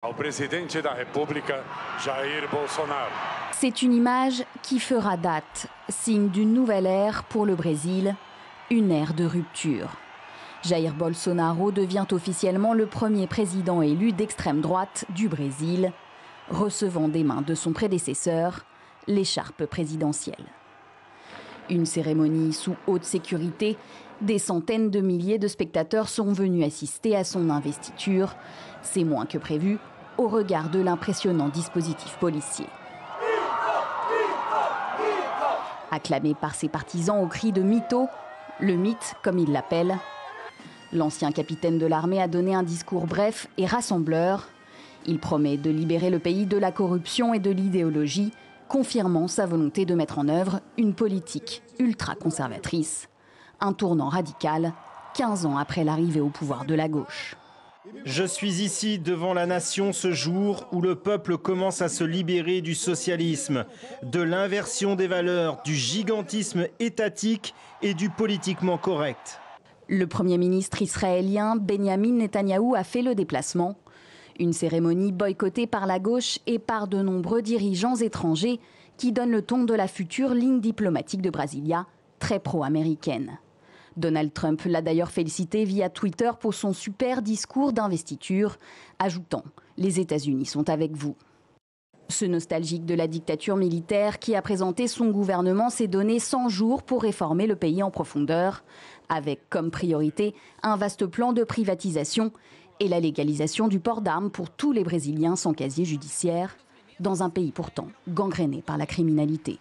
Ao presidente da República, Jair Bolsonaro. C'est une image qui fera date, signe d'une nouvelle ère pour le Brésil, une ère de rupture. Jair Bolsonaro devient officiellement le premier président élu d'extrême droite du Brésil, recevant des mains de son prédécesseur l'écharpe présidentielle. Une cérémonie sous haute sécurité, des centaines de milliers de spectateurs sont venus assister à son investiture. C'est moins que prévu au regard de l'impressionnant dispositif policier. Acclamé par ses partisans au cri de mytho, le mythe comme il l'appelle, l'ancien capitaine de l'armée a donné un discours bref et rassembleur. Il promet de libérer le pays de la corruption et de l'idéologie, confirmant sa volonté de mettre en œuvre une politique ultra-conservatrice. Un tournant radical, 15 ans après l'arrivée au pouvoir de la gauche. Je suis ici devant la nation ce jour où le peuple commence à se libérer du socialisme, de l'inversion des valeurs, du gigantisme étatique et du politiquement correct. Le Premier ministre israélien Benjamin Netanyahou a fait le déplacement. Une cérémonie boycottée par la gauche et par de nombreux dirigeants étrangers qui donne le ton de la future ligne diplomatique de Brasilia, très pro-américaine. Donald Trump l'a d'ailleurs félicité via Twitter pour son super discours d'investiture, ajoutant « Les États-Unis sont avec vous ». Ce nostalgique de la dictature militaire qui a présenté son gouvernement s'est donné 100 jours pour réformer le pays en profondeur, avec comme priorité un vaste plan de privatisation et la légalisation du port d'armes pour tous les Brésiliens sans casier judiciaire, dans un pays pourtant gangréné par la criminalité.